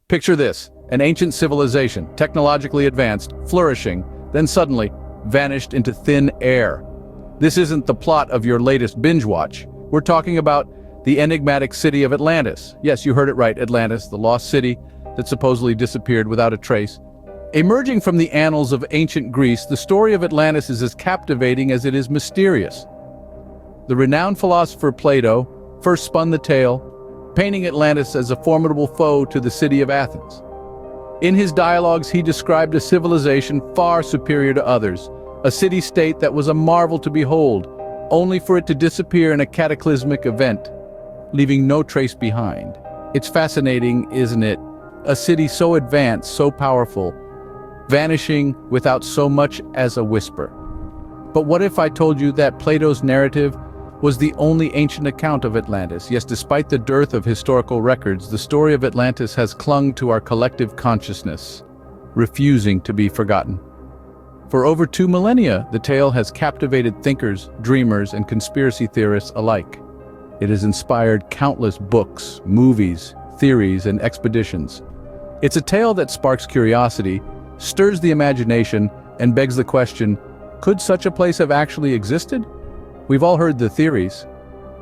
Picture this, an ancient civilization, technologically advanced, flourishing, then suddenly vanished into thin air. This isn't the plot of your latest binge watch. We're talking about the enigmatic city of Atlantis. Yes, you heard it right, Atlantis, the lost city that supposedly disappeared without a trace. Emerging from the annals of ancient Greece, the story of Atlantis is as captivating as it is mysterious. The renowned philosopher Plato first spun the tale, painting Atlantis as a formidable foe to the city of Athens. In his dialogues, he described a civilization far superior to others, a city-state that was a marvel to behold, only for it to disappear in a cataclysmic event, leaving no trace behind. It's fascinating, isn't it? A city so advanced, so powerful, vanishing without so much as a whisper. But what if I told you that Plato's narrative was the only ancient account of Atlantis? Yes, despite the dearth of historical records, the story of Atlantis has clung to our collective consciousness, refusing to be forgotten. For over 2 millennia, the tale has captivated thinkers, dreamers, and conspiracy theorists alike. It has inspired countless books, movies, theories, and expeditions. It's a tale that sparks curiosity, stirs the imagination, and begs the question, could such a place have actually existed? We've all heard the theories.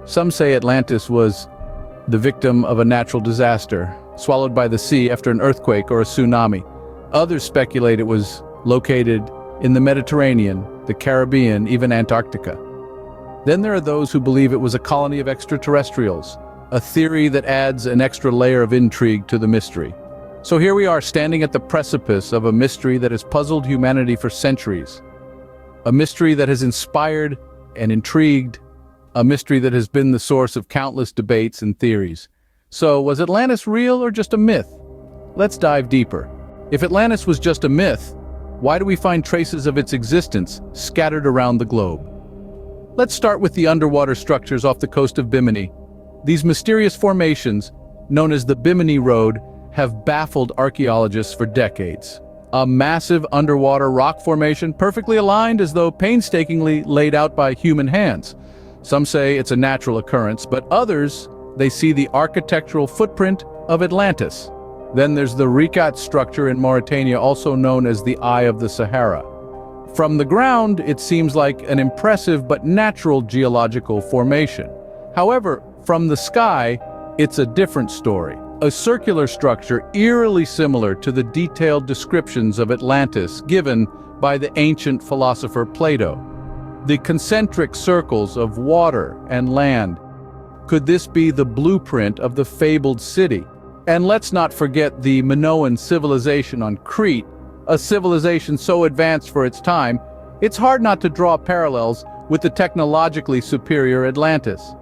Some say Atlantis was the victim of a natural disaster, swallowed by the sea after an earthquake or a tsunami. Others speculate it was located in the Mediterranean, the Caribbean, even Antarctica. Then there are those who believe it was a colony of extraterrestrials, a theory that adds an extra layer of intrigue to the mystery. So here we are, standing at the precipice of a mystery that has puzzled humanity for centuries. A mystery that has inspired and intrigued, a mystery that has been the source of countless debates and theories. So, was Atlantis real or just a myth? Let's dive deeper. If Atlantis was just a myth, why do we find traces of its existence scattered around the globe? Let's start with the underwater structures off the coast of Bimini. These mysterious formations, known as the Bimini Road, have baffled archaeologists for decades. A massive underwater rock formation perfectly aligned as though painstakingly laid out by human hands. Some say it's a natural occurrence, but others, they see the architectural footprint of Atlantis. Then there's the Rikat structure in Mauritania, also known as the Eye of the Sahara. From the ground, it seems like an impressive but natural geological formation. However, from the sky, it's a different story. A circular structure eerily similar to the detailed descriptions of Atlantis given by the ancient philosopher Plato. The concentric circles of water and land. Could this be the blueprint of the fabled city? And let's not forget the Minoan civilization on Crete, a civilization so advanced for its time, it's hard not to draw parallels with the technologically superior Atlantis.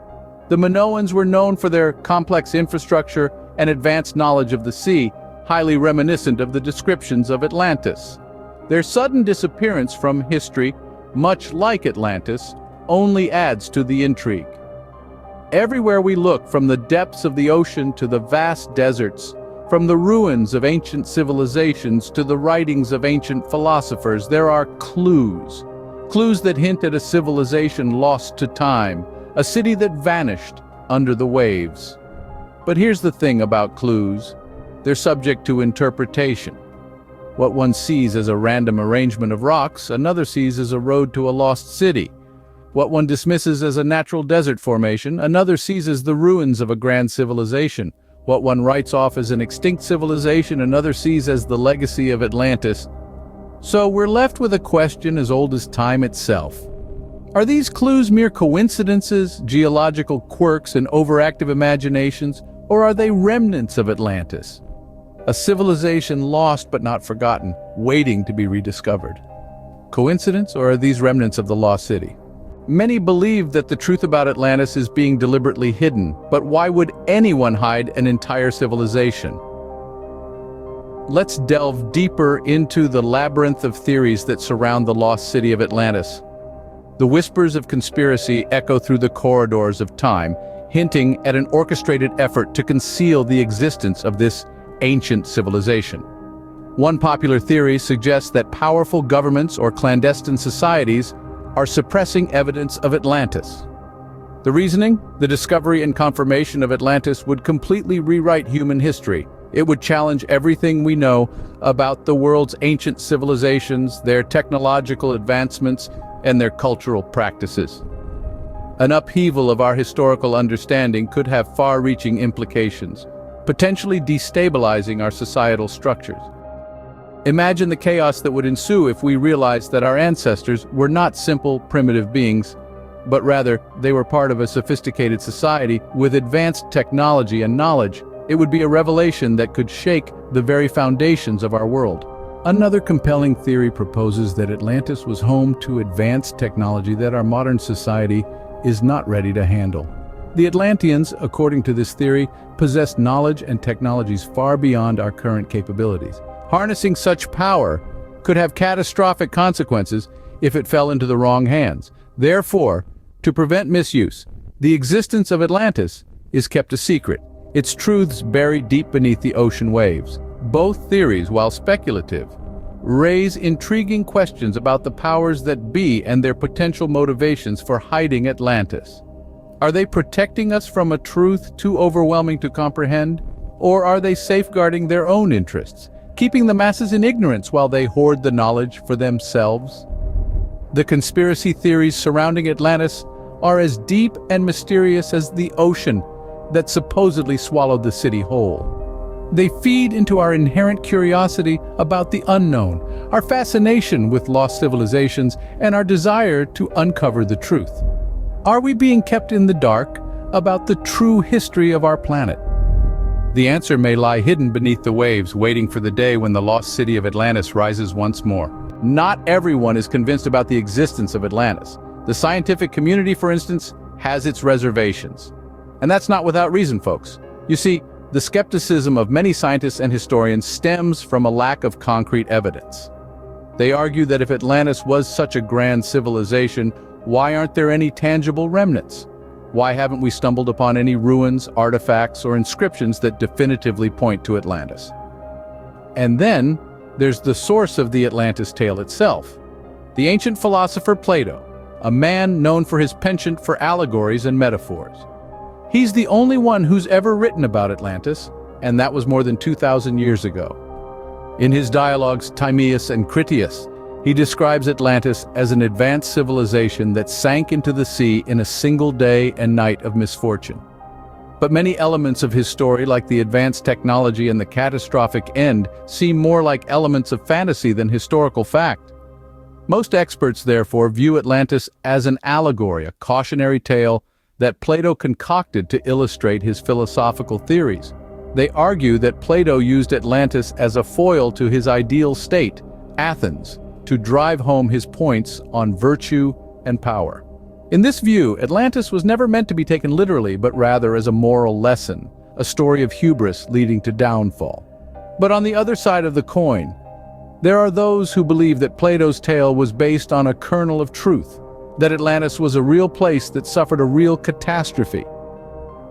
The Minoans were known for their complex infrastructure and advanced knowledge of the sea, highly reminiscent of the descriptions of Atlantis. Their sudden disappearance from history, much like Atlantis, only adds to the intrigue. Everywhere we look, from the depths of the ocean to the vast deserts, from the ruins of ancient civilizations to the writings of ancient philosophers, there are clues. Clues that hint at a civilization lost to time, a city that vanished under the waves. But here's the thing about clues. They're subject to interpretation. What one sees as a random arrangement of rocks, another sees as a road to a lost city. What one dismisses as a natural desert formation, another sees as the ruins of a grand civilization. What one writes off as an extinct civilization, another sees as the legacy of Atlantis. So we're left with a question as old as time itself. Are these clues mere coincidences, geological quirks, and overactive imaginations? Or are they remnants of Atlantis? A civilization lost but not forgotten, waiting to be rediscovered. Coincidence, or are these remnants of the lost city? Many believe that the truth about Atlantis is being deliberately hidden, but why would anyone hide an entire civilization? Let's delve deeper into the labyrinth of theories that surround the lost city of Atlantis. The whispers of conspiracy echo through the corridors of time, hinting at an orchestrated effort to conceal the existence of this ancient civilization. One popular theory suggests that powerful governments or clandestine societies are suppressing evidence of Atlantis. The reasoning? The discovery and confirmation of Atlantis would completely rewrite human history, It would challenge everything we know about the world's ancient civilizations, their technological advancements, and their cultural practices. An upheaval of our historical understanding could have far-reaching implications, potentially destabilizing our societal structures. Imagine the chaos that would ensue if we realized that our ancestors were not simple, primitive beings, but rather they were part of a sophisticated society with advanced technology and knowledge. It would be a revelation that could shake the very foundations of our world. Another compelling theory proposes that Atlantis was home to advanced technology that our modern society is not ready to handle. The Atlanteans, according to this theory, possessed knowledge and technologies far beyond our current capabilities. Harnessing such power could have catastrophic consequences if it fell into the wrong hands. Therefore, to prevent misuse, the existence of Atlantis is kept a secret, its truths buried deep beneath the ocean waves. Both theories, while speculative, raise intriguing questions about the powers that be and their potential motivations for hiding Atlantis. Are they protecting us from a truth too overwhelming to comprehend? Or are they safeguarding their own interests, keeping the masses in ignorance while they hoard the knowledge for themselves? The conspiracy theories surrounding Atlantis are as deep and mysterious as the ocean that supposedly swallowed the city whole. They feed into our inherent curiosity about the unknown, our fascination with lost civilizations, and our desire to uncover the truth. Are we being kept in the dark about the true history of our planet? The answer may lie hidden beneath the waves, waiting for the day when the lost city of Atlantis rises once more. Not everyone is convinced about the existence of Atlantis. The scientific community, for instance, has its reservations. And that's not without reason, folks. You see, the skepticism of many scientists and historians stems from a lack of concrete evidence. They argue that if Atlantis was such a grand civilization, why aren't there any tangible remnants? Why haven't we stumbled upon any ruins, artifacts, or inscriptions that definitively point to Atlantis? And then, there's the source of the Atlantis tale itself. The ancient philosopher Plato, a man known for his penchant for allegories and metaphors. He's the only one who's ever written about Atlantis, and that was more than 2,000 years ago. In his dialogues Timaeus and Critias, he describes Atlantis as an advanced civilization that sank into the sea in a single day and night of misfortune. But many elements of his story, like the advanced technology and the catastrophic end, seem more like elements of fantasy than historical fact. Most experts, therefore, view Atlantis as an allegory, a cautionary tale that Plato concocted to illustrate his philosophical theories. They argue that Plato used Atlantis as a foil to his ideal state, Athens, to drive home his points on virtue and power. In this view, Atlantis was never meant to be taken literally, but rather as a moral lesson, a story of hubris leading to downfall. But on the other side of the coin, there are those who believe that Plato's tale was based on a kernel of truth, that Atlantis was a real place that suffered a real catastrophe.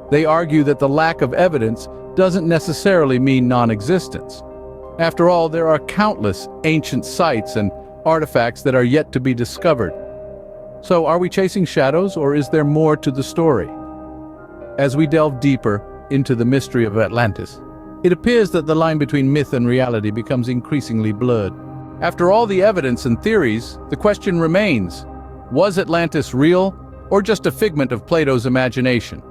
They argue that the lack of evidence doesn't necessarily mean non-existence. After all, there are countless ancient sites and artifacts that are yet to be discovered. So are we chasing shadows, or is there more to the story? As we delve deeper into the mystery of Atlantis, it appears that the line between myth and reality becomes increasingly blurred. After all the evidence and theories, the question remains: was Atlantis real, or just a figment of Plato's imagination?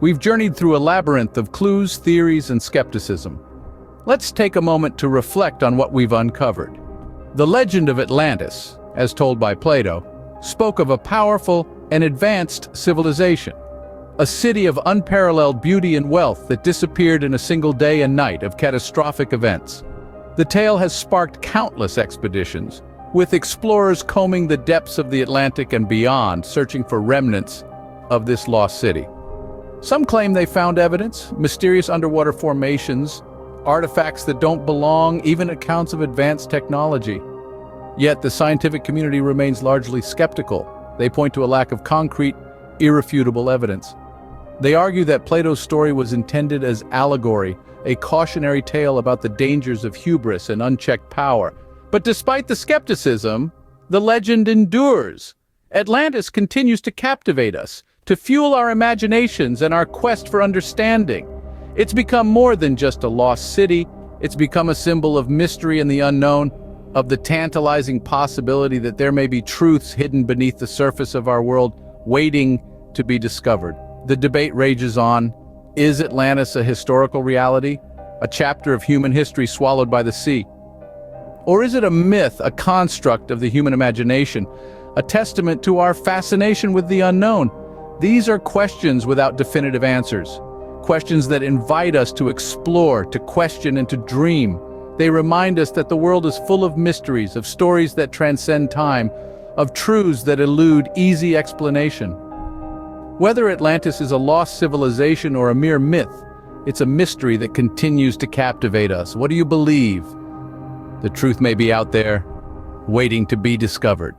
We've journeyed through a labyrinth of clues, theories, and skepticism. Let's take a moment to reflect on what we've uncovered. The legend of Atlantis, as told by Plato, spoke of a powerful and advanced civilization, a city of unparalleled beauty and wealth that disappeared in a single day and night of catastrophic events. The tale has sparked countless expeditions, with explorers combing the depths of the Atlantic and beyond, searching for remnants of this lost city. Some claim they found evidence, mysterious underwater formations, artifacts that don't belong, even accounts of advanced technology. Yet the scientific community remains largely skeptical. They point to a lack of concrete, irrefutable evidence. They argue that Plato's story was intended as allegory, a cautionary tale about the dangers of hubris and unchecked power. But despite the skepticism, the legend endures. Atlantis continues to captivate us, to fuel our imaginations and our quest for understanding. It's become more than just a lost city. It's become a symbol of mystery and the unknown, of the tantalizing possibility that there may be truths hidden beneath the surface of our world, waiting to be discovered. The debate rages on. Is Atlantis a historical reality, a chapter of human history swallowed by the sea? Or is it a myth, a construct of the human imagination, a testament to our fascination with the unknown? These are questions without definitive answers, questions that invite us to explore, to question, and to dream. They remind us that the world is full of mysteries, of stories that transcend time, of truths that elude easy explanation. Whether Atlantis is a lost civilization or a mere myth, it's a mystery that continues to captivate us. What do you believe? The truth may be out there, waiting to be discovered.